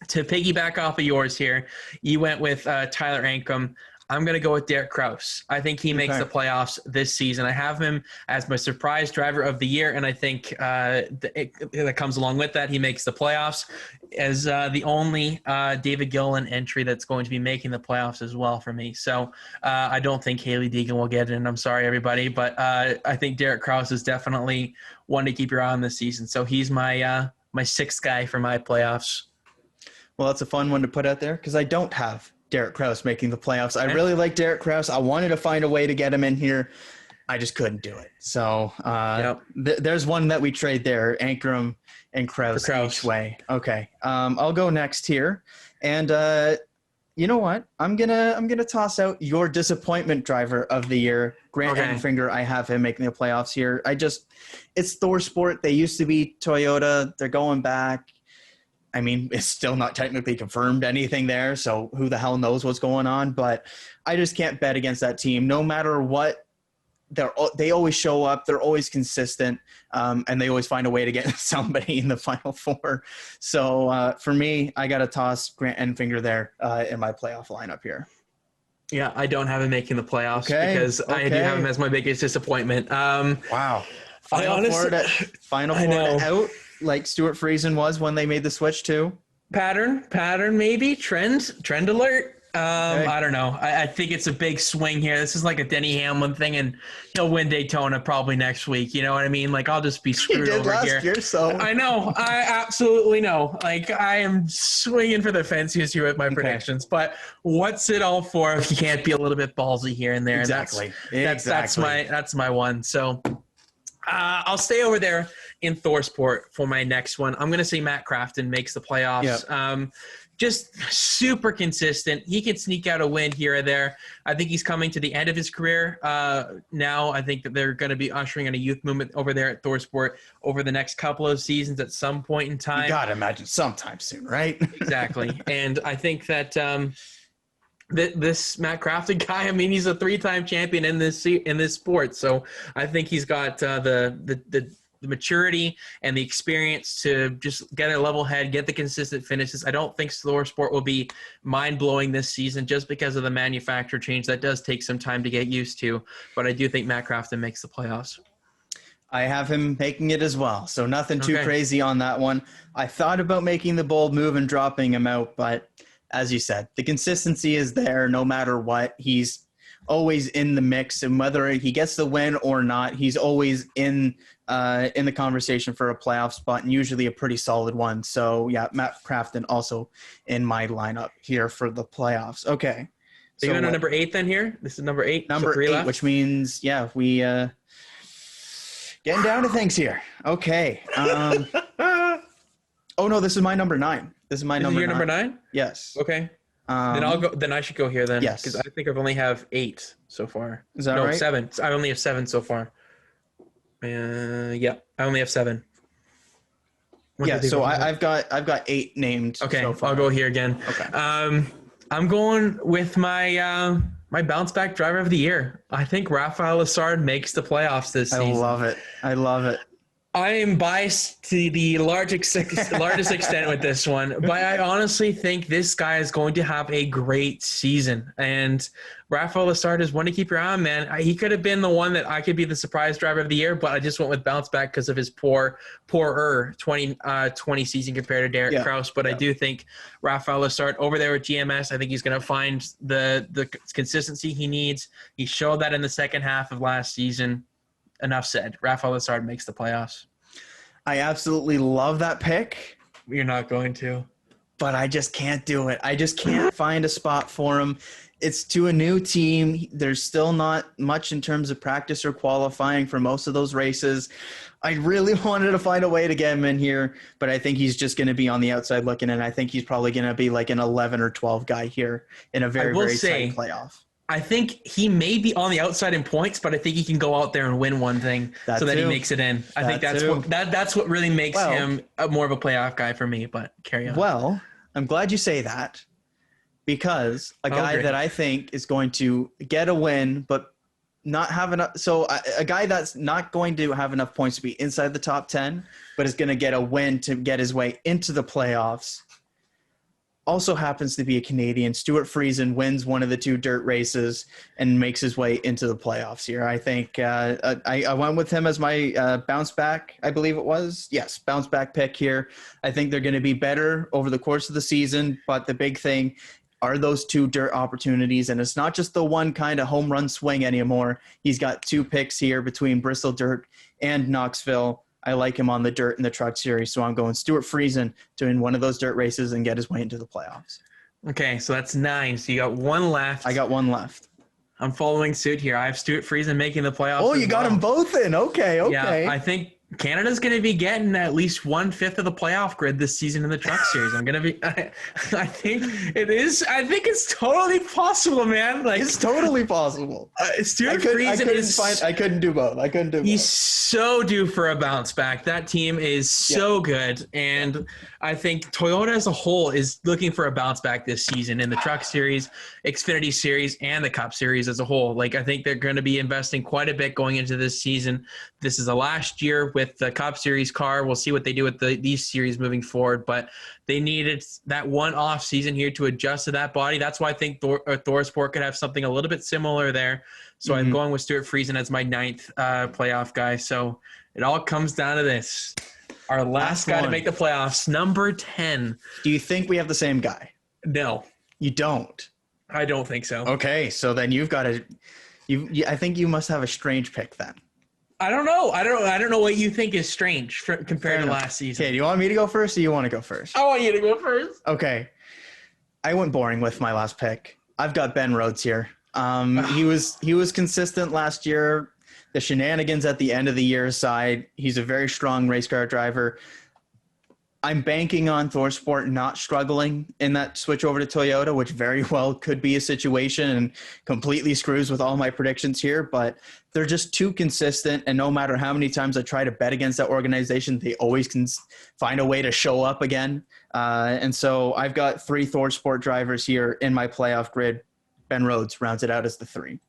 to piggyback off of yours here, you went with Tyler Ankrum. I'm going to go with Derek Kraus. I think he makes the playoffs this season. I have him as my surprise driver of the year, and I think that comes along with that. He makes the playoffs as the only David Gilliland entry that's going to be making the playoffs as well for me. So I don't think Haley Deegan will get in. I'm sorry, everybody, but I think Derek Kraus is definitely one to keep your eye on this season. So he's my 6th guy for my playoffs. Well, that's a fun one to put out there because I don't have Derek Kraus making the playoffs. I really like Derek Kraus. I wanted to find a way to get him in here. I just couldn't do it. So there's one that we trade there, Ankrum and Kraus each way. Okay. I'll go next here. And you know what? I'm gonna toss out your disappointment driver of the year, Grant Enfinger. I have him making the playoffs here. It's Thor Sport. They used to be Toyota. They're going back. I mean, it's still not technically confirmed anything there, so who the hell knows what's going on. But I just can't bet against that team. No matter what, they always show up. They're always consistent, and they always find a way to get somebody in the Final Four. So for me, I got to toss Grant Enfinger there in my playoff lineup here. Yeah, I don't have him making the playoffs because I do have him as my biggest disappointment. Wow. Final Four out. Like Stuart Friesen was when they made the switch too. Pattern, maybe trend alert. I don't know. I think it's a big swing here. This is like a Denny Hamlin thing, and he'll win Daytona probably next week. You know what I mean? Like I'll just be screwed over last here. Year, so I know. I absolutely know. Like I am swinging for the fences here with my predictions. But what's it all for if you can't be a little bit ballsy here and there? Exactly. That's my one. So I'll stay over there in Thorsport for my next one. I'm going to say Matt Crafton makes the playoffs. Yep. Just super consistent. He can sneak out a win here or there. I think he's coming to the end of his career. Now I think that they're going to be ushering in a youth movement over there at Thorsport over the next couple of seasons at some point in time. You got to imagine sometime soon, right? Exactly. And I think that this Matt Crafton guy, I mean, he's a 3-time champion in this sport. So I think he's got the maturity and the experience to just get a level head, get the consistent finishes. I don't think Slower Sport will be mind-blowing this season just because of the manufacturer change. That does take some time to get used to, but I do think Matt Crafton makes the playoffs. I have him making it as well, so nothing too crazy on that one. I thought about making the bold move and dropping him out, but as you said, the consistency is there no matter what. He's always in the mix, and whether he gets the win or not, he's always in the conversation for a playoff spot, and usually a pretty solid one. So yeah, Matt Crafton also in my lineup here for the playoffs. Okay. So you're on number 8 then here? This is number 8. Number 8, left. Which means, yeah, we getting down to things here. Okay. Oh no, this is my number 9. This is my number 9. Your number 9? Yes. Okay. Then I'll go. Then I should go here then. Yes. Because I think I've only have 8 so far. Is that right? 7. I only have 7 so far. Yeah, I only have 7. Yeah, so I've got 8 named. Okay, so far. I'll go here again. Okay. I'm going with my my bounce back driver of the year. I think Rafael Lessard makes the playoffs this season. I love it. I am biased to the largest extent with this one, but I honestly think this guy is going to have a great season. And Rafael Lessard is one to keep your eye on, man. He could have been the one that I could be the surprise driver of the year, but I just went with bounce back because of his poorer 2020 season compared to Derek Kraus. But I do think Rafael Lessard over there with GMS, I think he's going to find the consistency he needs. He showed that in the second half of last season. Enough said. Rafael Lessard makes the playoffs. I absolutely love that pick. You're not going to. But I just can't do it. I just can't find a spot for him. It's to a new team. There's still not much in terms of practice or qualifying for most of those races. I really wanted to find a way to get him in here, but I think he's just going to be on the outside looking, and I think he's probably going to be like an 11 or 12 guy here in a very tight playoff. I think he may be on the outside in points, but I think he can go out there and win one thing that he makes it in. I think that's what really makes him more of a playoff guy for me, but carry on. Well, I'm glad you say that because a guy that I think is going to get a win but not have enough – so a guy that's not going to have enough points to be inside the top 10 but is going to get a win to get his way into the playoffs also happens to be a Canadian. Stuart Friesen wins one of the 2 dirt races and makes his way into the playoffs here. I think I went with him as my bounce back, I believe it was. Yes, bounce back pick here. I think they're going to be better over the course of the season, but the big thing are those 2 dirt opportunities, and it's not just the one kind of home run swing anymore. He's got 2 picks here between Bristol Dirt and Knoxville. I like him on the dirt in the truck series, so I'm going Stuart Friesen to win one of those dirt races and get his way into the playoffs. Okay, so that's 9. So you got 1 left. I got 1 left. I'm following suit here. I have Stuart Friesen making the playoffs. Oh, you got them both in. Okay. Yeah, I think Canada's going to be getting at least 1/5 of the playoff grid this season in the truck series. I think it is. I think it's totally possible, man. Like, it's totally possible. Stuart Friesen I couldn't do both. He's so due for a bounce back. That team is so good, and I think Toyota as a whole is looking for a bounce back this season in the truck series, Xfinity series, and the Cup series as a whole. Like, I think they're going to be investing quite a bit going into this season. This is the last year with the Cup Series car. We'll see what they do with these series moving forward, but they needed that one off season here to adjust to that body. That's why I think ThorSport could have something a little bit similar there. So I'm going with Stuart Friesen as my 9th playoff guy. So it all comes down to this. Our last guy to make the playoffs, number 10. Do you think we have the same guy? No. You don't? I don't think so. Okay, so then you've got to I think you must have a strange pick then. I don't know. I don't know what you think is strange compared to last season. Okay, do you want me to go first or you want to go first? I want you to go first. Okay. I went boring with my last pick. I've got Ben Rhodes here. He was consistent last year. The shenanigans at the end of the year aside, he's a very strong race car driver. I'm banking on ThorSport not struggling in that switch over to Toyota, which very well could be a situation and completely screws with all my predictions here, but they're just too consistent, and no matter how many times I try to bet against that organization, they always can find a way to show up again. And so I've got 3 ThorSport drivers here in my playoff grid. Ben Rhodes rounds it out as the 3.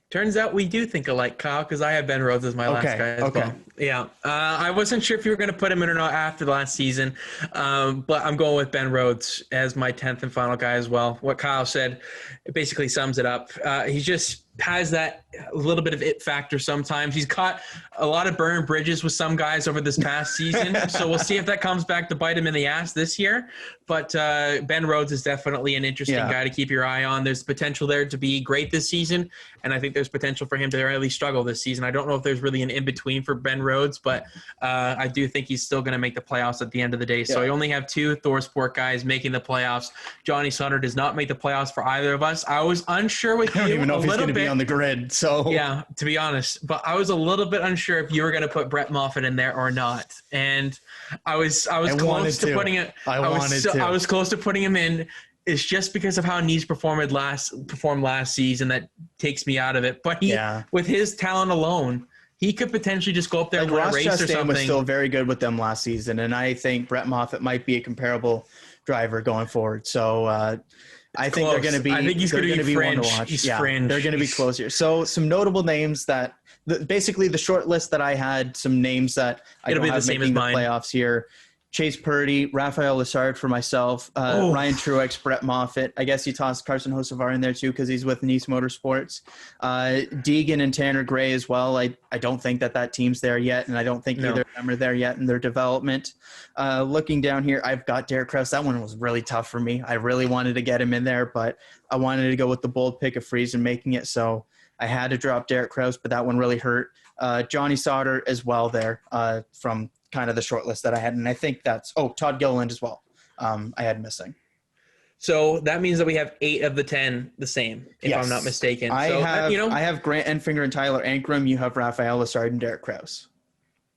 Turns out we do think alike, Kyle, because I have Ben Rhodes as my last guy as well. Yeah. I wasn't sure if you were going to put him in or not after the last season, but I'm going with Ben Rhodes as my 10th and final guy as well. What Kyle said, it basically sums it up. He just has that little bit of it factor sometimes. He's caught a lot of burned bridges with some guys over this past season, so we'll see if that comes back to bite him in the ass this year. But Ben Rhodes is definitely an interesting guy to keep your eye on. There's potential there to be great this season, and I think there's potential for him to really struggle this season. I don't know if there's really an in-between for Ben Rhodes, but I do think he's still going to make the playoffs at the end of the day. So I only have 2 ThorSport guys making the playoffs. Johnny Sutter does not make the playoffs for either of us. I was unsure with you. I don't even know if he's going to be on the grid. So So yeah, to be honest, but I was a little bit unsure if you were going to put Brett Moffitt in there or not, and I was close to putting it. I was close to putting him in. It's just because of how Nice performed last season that takes me out of it. But with his talent alone, he could potentially just go up there and win a race or something. Was still very good with them last season, and I think Brett Moffitt might be a comparable driver going forward. So I think they're going to be. I think he's going to be fringe. One to watch. He's fringe. They're going to be closer. So some notable names that basically the short list that I had, some names that I don't have making the playoffs here. Chase Purdy, Rafael Lessard for myself, Ryan Truex, Brett Moffitt. I guess you tossed Carson Hocevar in there too because he's with Nice Motorsports. Deegan and Tanner Gray as well. I don't think that team's there yet, and I don't think either of them are there yet in their development. Looking down here, I've got Derek Krause. That one was really tough for me. I really wanted to get him in there, but I wanted to go with the bold pick of Friesen making it, so I had to drop Derek Krause, but that one really hurt. Johnny Sauter as well there from kind of the short list that I had. And I think that's, Todd Gilliland as well. I had missing. So that means that we have 8 of the 10 the same, if I'm not mistaken. I have Grant Enfinger and Tyler Ankrum. You have Rafael Lessard and Derek Krause.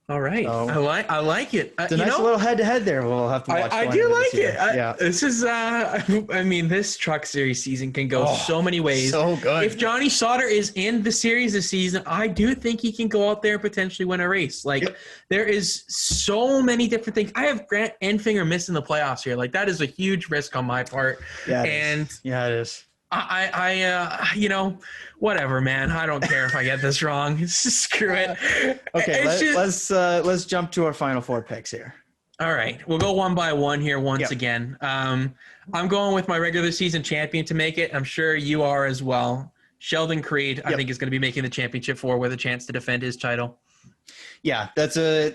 All right. So, I like it. It's a nice little head-to-head there. We'll have to watch. I do like it. This is, this Truck Series season can go so many ways. So good. If Johnny Sauter is in the series this season, I do think he can go out there and potentially win a race. There is so many different things. I have Grant Enfinger missing the playoffs here. That is a huge risk on my part. Yeah, it is. Whatever, man. I don't care if I get this wrong. Screw it. Okay, let's jump to our final 4 picks here. All right, we'll go one by one here once again. I'm going with my regular season champion to make it. I'm sure you are as well. Sheldon Creed, I think, is going to be making the championship 4 with a chance to defend his title. Yeah, I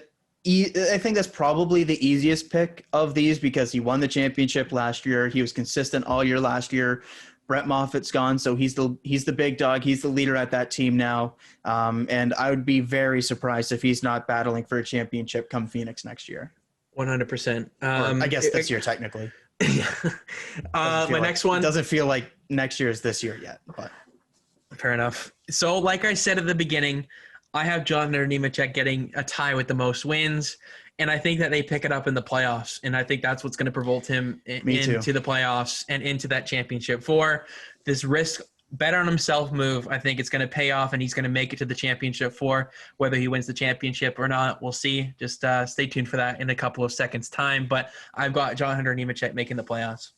think that's probably the easiest pick of these because he won the championship last year. He was consistent all year last year. Brett Moffitt's gone, so he's the big dog. He's the leader at that team now, and I would be very surprised if he's not battling for a championship come Phoenix next year. 100%. I guess this year technically. My next one doesn't feel like next year is this year yet, but fair enough. So, like I said at the beginning, I have John Nemechek getting a tie with the most wins. And I think that they pick it up in the playoffs. And I think that's what's going to provoke him into the playoffs and into that championship 4. This risk bet on himself move, I think it's going to pay off and he's going to make it to the championship 4. Whether he wins the championship or not, we'll see. Just stay tuned for that in a couple of seconds' time. But I've got John Hunter Nemechek making the playoffs.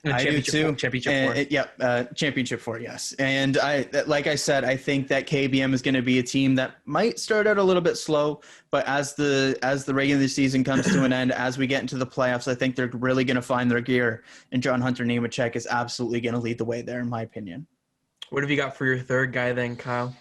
I do too. Championship 4. Championship 4, yes. And like I said, I think that KBM is going to be a team that might start out a little bit slow, but as the regular season comes to an end, as we get into the playoffs, I think they're really going to find their gear. And John Hunter Nemechek is absolutely going to lead the way there, in my opinion. What have you got for your third guy then, Kyle?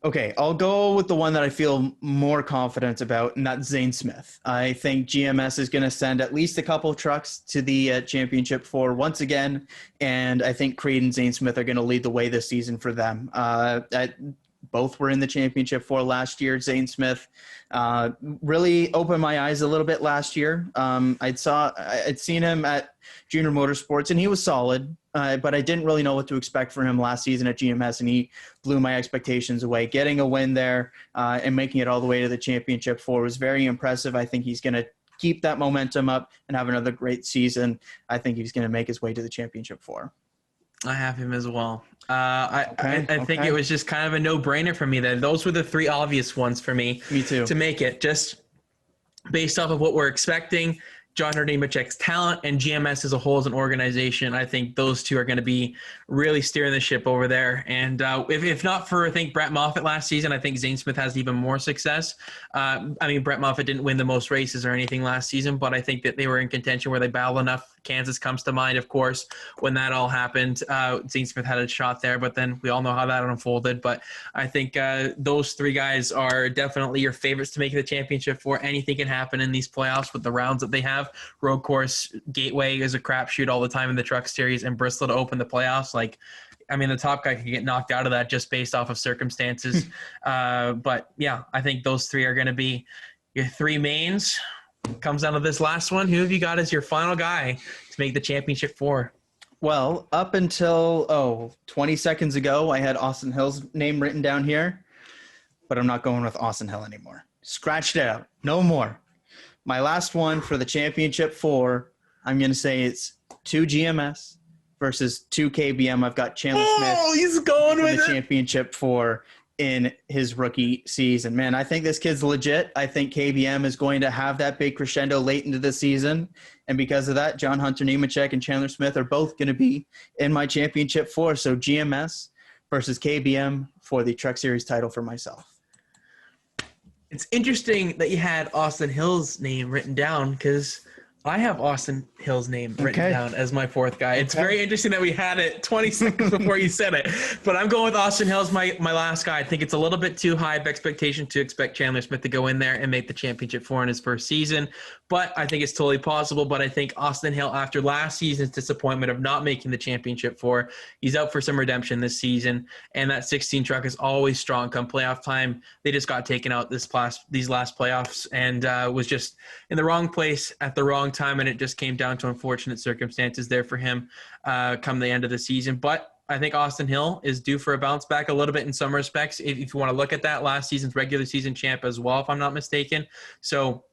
Okay, I'll go with the one that I feel more confident about, and that's Zane Smith. I think GMS is going to send at least a couple of trucks to the championship 4 once again, and I think Creed and Zane Smith are going to lead the way this season for them. Both were in the championship 4 last year. Zane Smith really opened my eyes a little bit last year. I'd seen him at Junior Motorsports, and he was solid. But I didn't really know what to expect from him last season at GMS, and he blew my expectations away. Getting a win there and making it all the way to the championship 4 was very impressive. I think he's going to keep that momentum up and have another great season. I think he's going to make his way to the championship 4. I have him as well. I think it was just kind of a no-brainer for me then. Those were the 3 obvious ones for me. Me too. To make it, just based off of what we're expecting. John Hunter Nemechek's talent and GMS as a whole as an organization, I think those 2 are going to be really steering the ship over there. And if not for, I think, Brett Moffitt last season, I think Zane Smith has even more success. Brett Moffitt didn't win the most races or anything last season, but I think that they were in contention where they battled enough. Kansas comes to mind, of course, when that all happened. Zane Smith had a shot there, but then we all know how that unfolded. But I think those 3 guys are definitely your favorites to make the championship 4. Anything can happen in these playoffs with the rounds that they have. Road course, Gateway is a crapshoot all the time in the Truck Series, and Bristol to open the playoffs. The top guy could get knocked out of that just based off of circumstances. But yeah, I think those 3 are going to be your 3 mains. Comes down to this last one. Who have you got as your final guy to make the championship 4? Well, up until 20 seconds ago, I had Austin Hill's name written down here, but I'm not going with Austin Hill anymore. Scratched it out. No more. My last one for the championship 4, I'm going to say it's 2 GMS versus 2 KBM. I've got Chandler Smith. Oh, he's going with the it. championship 4 in his rookie season. Man, I think this kid's legit. I think KBM is going to have that big crescendo late into the season. And because of that, John Hunter Nemechek and Chandler Smith are both going to be in my championship 4. So GMS versus KBM for the Truck Series title for myself. It's interesting that you had Austin Hill's name written down because I have Austin Hill's name written down as my 4th guy. It's very interesting that we had it 20 seconds before you said it. But I'm going with Austin Hill as my last guy. I think it's a little bit too high of expectation to expect Chandler Smith to go in there and make the championship 4 in his first season. But I think it's totally possible. But I think Austin Hill, after last season's disappointment of not making the championship 4, he's out for some redemption this season. And that 16 truck is always strong come playoff time. They just got taken out these last playoffs and was just in the wrong place at the wrong time, and it just came down to unfortunate circumstances there for him come the end of the season. But I think Austin Hill is due for a bounce back a little bit in some respects, if you want to look at that last season's regular season champ as well, if I'm not mistaken. So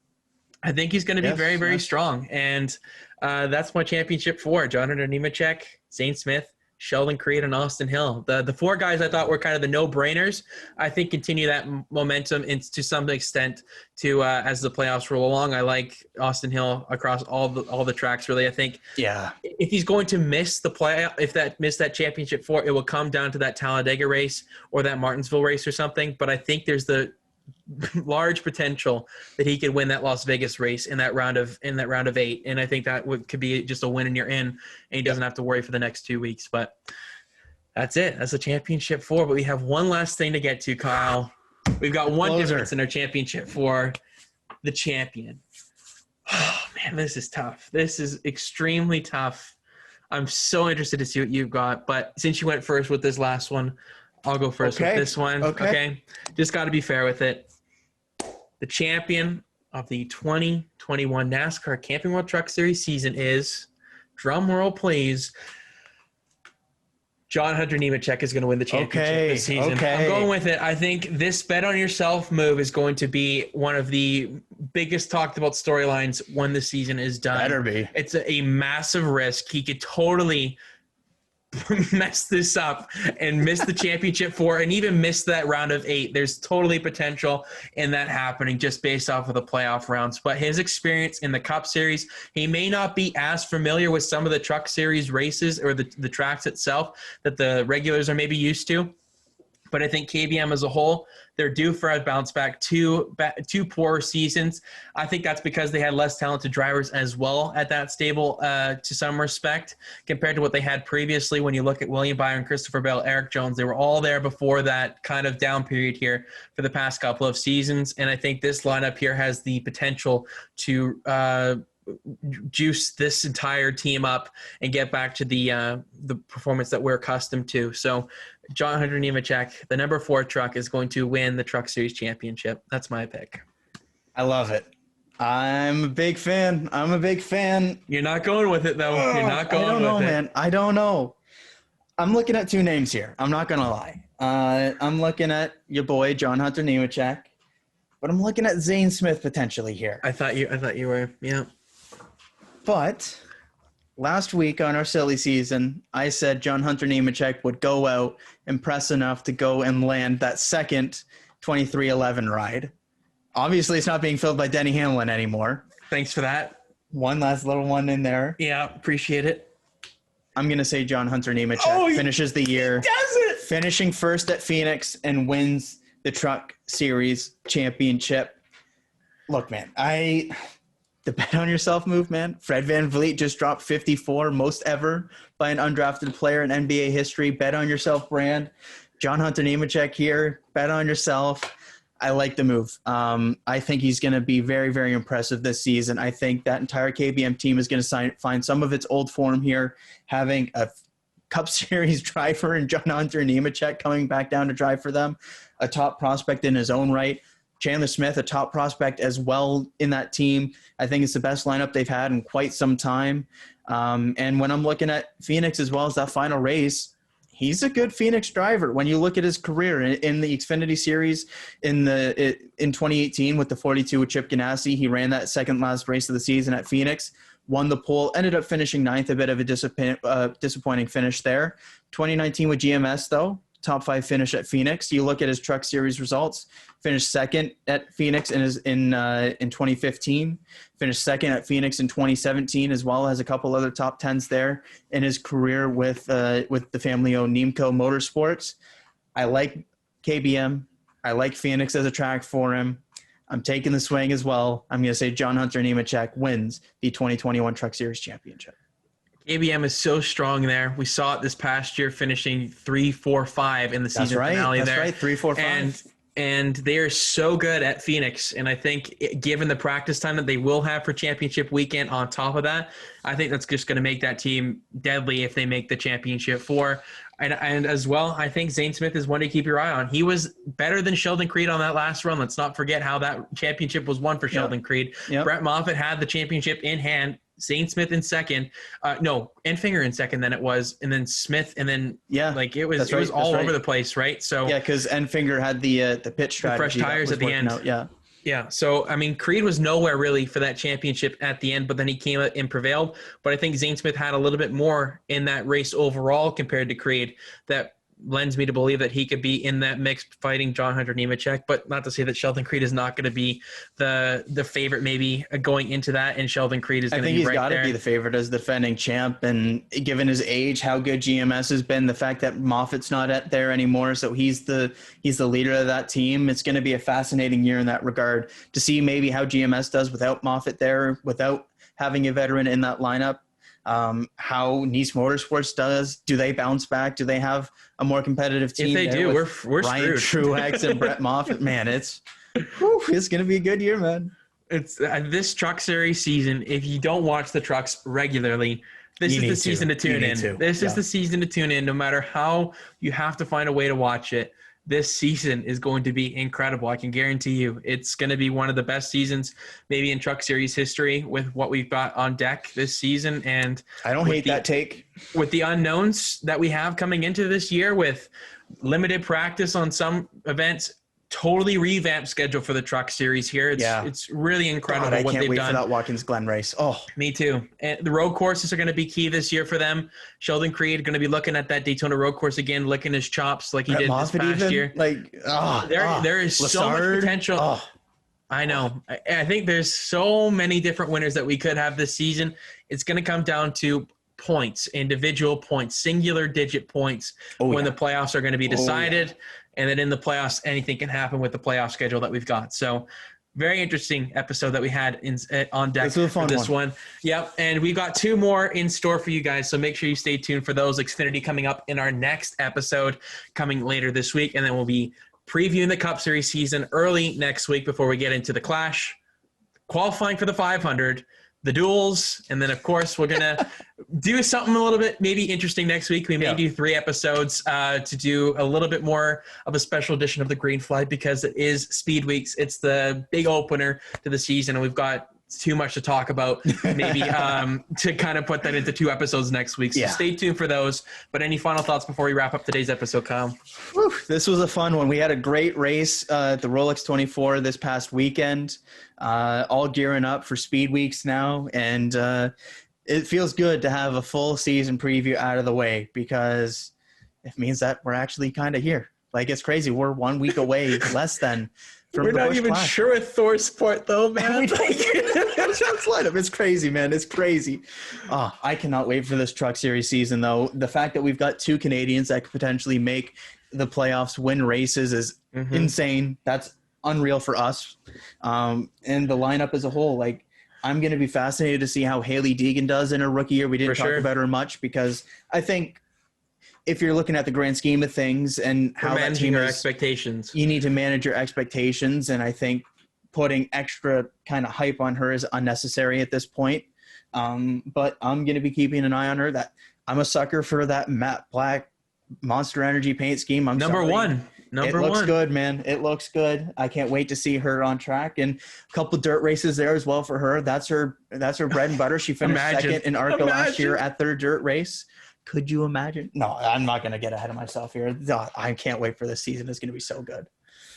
I think he's going to be very, very strong. And that's my championship 4, John Hunter Nemechek, Zane Smith, Sheldon Creed, and Austin Hill. The 4 guys I thought were kind of the no-brainers. I think continue that momentum to some extent to as the playoffs roll along. I like Austin Hill across all the tracks, really. I think if he's going to miss that championship 4, it will come down to that Talladega race or that Martinsville race or something. But I think there's the large potential that he could win that Las Vegas race in that round of 8, and I think that could be just a win and you're in, and he doesn't have to worry for the next 2 weeks. But that's it. That's the championship 4. But we have one last thing to get to, Kyle. We've got one difference in our championship 4, the champion. Oh man, this is tough. This is extremely tough. I'm so interested to see what you've got. But since you went first with this last one, I'll go first with this one. Okay. Just got to be fair with it. The champion of the 2021 NASCAR Camping World Truck Series season is, drum roll please, John Hunter Nemechek is going to win the championship this season. I'm going with it. I think this bet on yourself move is going to be one of the biggest talked about storylines when the season is done. Better be. It's a massive risk. He could totally mess this up and miss the championship 4 and even miss that round of 8. There's totally potential in that happening just based off of the playoff rounds. But his experience in the Cup Series, he may not be as familiar with some of the Truck Series races or the tracks itself that the regulars are maybe used to. But I think KBM as a whole, they're due for a bounce back. Two poor seasons. I think that's because they had less talented drivers as well at that stable to some respect compared to what they had previously. When you look at William Byron, Christopher Bell, Eric Jones, they were all there before that kind of down period here for the past couple of seasons. And I think this lineup here has the potential to juice this entire team up and get back to the performance that we're accustomed to. So John Hunter Nemechek, the number 4 truck, is going to win the Truck Series championship. That's my pick. I love it. I'm a big fan. You're not going with it, though. You're not going with it. I don't know, man. I don't know. I'm looking at 2 names here. I'm not going to lie. I'm looking at your boy, John Hunter Nemechek, but I'm looking at Zane Smith potentially here. I thought you were, yeah. But last week on our silly season, I said John Hunter Nemechek would go out, impress enough to go and land that second 2311 ride. Obviously, it's not being filled by Denny Hamlin anymore. Thanks for that. One last little one in there. Yeah, appreciate it. I'm going to say John Hunter Nemechek finishes the year. Does it? Finishing first at Phoenix and wins the Truck Series championship. Look, man, the bet on yourself move, man. Fred VanVleet just dropped 54, most ever by an undrafted player in NBA history. Bet on yourself brand. John Hunter Nemechek here. Bet on yourself. I like the move. I think he's going to be very, very impressive this season. I think that entire KBM team is going to find some of its old form here, having a Cup Series driver and John Hunter Nemechek coming back down to drive for them, a top prospect in his own right. Chandler Smith, a top prospect as well in that team. I think it's the best lineup they've had in quite some time. And when I'm looking at Phoenix as well as that final race, he's a good Phoenix driver. When you look at his career in the Xfinity Series in 2018 with the 42 with Chip Ganassi, he ran that second last race of the season at Phoenix, won the pole, ended up finishing ninth, a bit of a disappointing finish there. 2019 with GMS, though, top 5 finish at Phoenix. You look at his Truck Series results, finished second at Phoenix in 2015, finished second at Phoenix in 2017, as well as a couple other top 10s there in his career with the family-owned Nemco Motorsports. I like KBM. I like Phoenix as a track for him. I'm taking the swing as well. I'm going to say John Hunter Nemechek wins the 2021 Truck Series Championship. KBM is so strong there. We saw it this past year, finishing 3, 4, 5 in the season finale. That's right. 3, 4, 5. And they are so good at Phoenix. And I think given the practice time that they will have for championship weekend on top of that, I think that's just going to make that team deadly if they make the championship 4. And as well, I think Zane Smith is one to keep your eye on. He was better than Sheldon Creed on that last run. Let's not forget how that championship was won for Sheldon Creed. Yep. Brett Moffitt had the championship in hand. Zane Smith in second, Enfinger in second, then it was, and then Smith, and then it was all over the place, right? So because Enfinger had the pit strategy, the fresh tires at the end, yeah. So I mean, Creed was nowhere really for that championship at the end, but then he came out and prevailed. But I think Zane Smith had a little bit more in that race overall compared to Creed that lends me to believe that he could be in that mix fighting John Hunter Nemechek, but not to say that Sheldon Creed is not going to be the favorite maybe going into that, and Sheldon Creed is going to be right there. I think he's got to be the favorite as defending champ, and given his age, how good GMS has been, the fact that Moffitt's not there anymore, so he's the leader of that team. It's going to be a fascinating year in that regard to see maybe how GMS does without Moffitt there, without having a veteran in that lineup. How Nice Motorsports does. Do they bounce back? Do they have a more competitive team? If they do, we're Ryan screwed. Truex and Brett Moffitt. Man, it's going to be a good year, man. It's this Truck Series season. If you don't watch the trucks regularly, this is the season to tune in. This is the season to tune in. No matter how, you have to find a way to watch it. This season is going to be incredible. I can guarantee you it's going to be one of the best seasons maybe in Truck Series history with what we've got on deck this season. And I don't hate that take. With the unknowns that we have coming into this year with limited practice on some events, totally revamped schedule for the Truck Series here. It's really incredible what they've done. I can't wait for that Watkins Glen race. Oh, me too. And the road courses are going to be key this year for them. Sheldon Creed going to be looking at that Daytona road course again, licking his chops like he did this past year. There is so much potential. Oh. I know. I think there's so many different winners that we could have this season. It's going to come down to points, individual points, singular digit points when the playoffs are going to be decided. And then in the playoffs, anything can happen with the playoff schedule that we've got. So very interesting episode that we had on deck for this one. Yep. And we've got 2 more in store for you guys. So make sure you stay tuned for those. Xfinity coming up in our next episode coming later this week. And then we'll be previewing the Cup Series season early next week before we get into the Clash, qualifying for the 500, the duels, and then of course we're gonna do something a little bit maybe interesting next week. We may do 3 episodes to do a little bit more of a special edition of the Green Flag because it is Speed Weeks. It's the big opener to the season, and we've got too much to talk about maybe to kind of put that into 2 episodes next week. So stay tuned for those. But any final thoughts before we wrap up today's episode, Kyle? Whew, this was a fun one. We had a great race at the Rolex 24 this past weekend, all gearing up for Speed Weeks now. And it feels good to have a full season preview out of the way because it means that we're actually kind of here. Like, it's crazy. We're 1 week away less than we're not even sure with Thor Sport though, man. It's crazy, man. It's crazy. Oh, I cannot wait for this Truck Series season, though. The fact that we've got 2 Canadians that could potentially make the playoffs, win races, is insane. That's unreal for us. And the lineup as a whole, like, I'm going to be fascinated to see how Haley Deegan does in her rookie year. We didn't talk about her much because I think if you're looking at the grand scheme of things and how that team is, expectations, you need to manage your expectations. And I think putting extra kind of hype on her is unnecessary at this point. But I'm going to be keeping an eye on her. That I'm a sucker for that matte black Monster Energy paint scheme. Number 1. Number it looks one. good, man. It looks good. I can't wait to see her on track, and a couple dirt races there as well for her. That's her bread and butter. She finished second in ARCA last year at their dirt race. Could you imagine? No, I'm not going to get ahead of myself here. I can't wait for this season. It's going to be so good.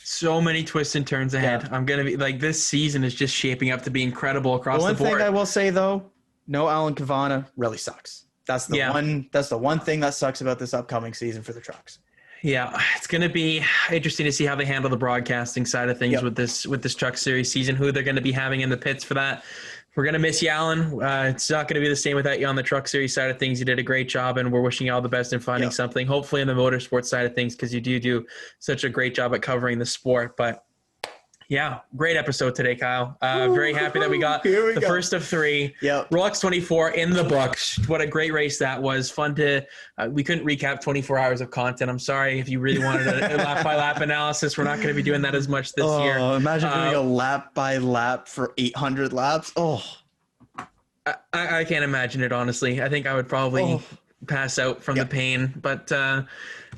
So many twists and turns ahead. Yeah. I'm going to be like, this season is just shaping up to be incredible across the board. One thing I will say though, no Alan Cavana really sucks. That's the one thing that sucks about this upcoming season for the trucks. Yeah, it's going to be interesting to see how they handle the broadcasting side of things with this Truck Series season, who they're going to be having in the pits for that. We're going to miss you, Alan. It's not going to be the same without you on the Truck Series side of things. You did a great job, and we're wishing you all the best in finding something, hopefully in the motorsport side of things, because you do such a great job at covering the sport. But yeah, great episode today, Kyle. Very happy that we got the first of 3. Yep. Rolex 24 in the books. What a great race that was. Fun to we couldn't recap 24 hours of content. I'm sorry if you really wanted a lap-by-lap analysis. We're not going to be doing that as much this year. Imagine doing a lap-by-lap for 800 laps. I can't imagine it, honestly. I think I would probably pass out from the pain. But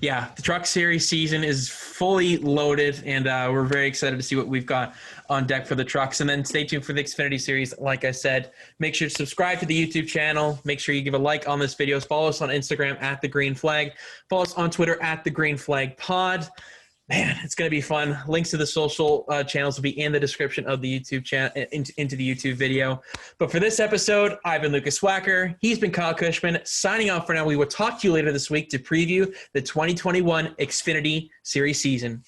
yeah, the Truck Series season is fully loaded, and we're very excited to see what we've got on deck for the trucks. And then stay tuned for the Xfinity Series. Like I said, make sure to subscribe to the YouTube channel. Make sure you give a like on this video. Follow us on Instagram at The Green Flag. Follow us on Twitter at The Green Flag Pod. Man, it's going to be fun. Links to the social channels will be in the description of the YouTube channel, into the YouTube video. But for this episode, I've been Lukas Wacker. He's been Kyle Cushman. Signing off for now. We will talk to you later this week to preview the 2021 Xfinity Series season.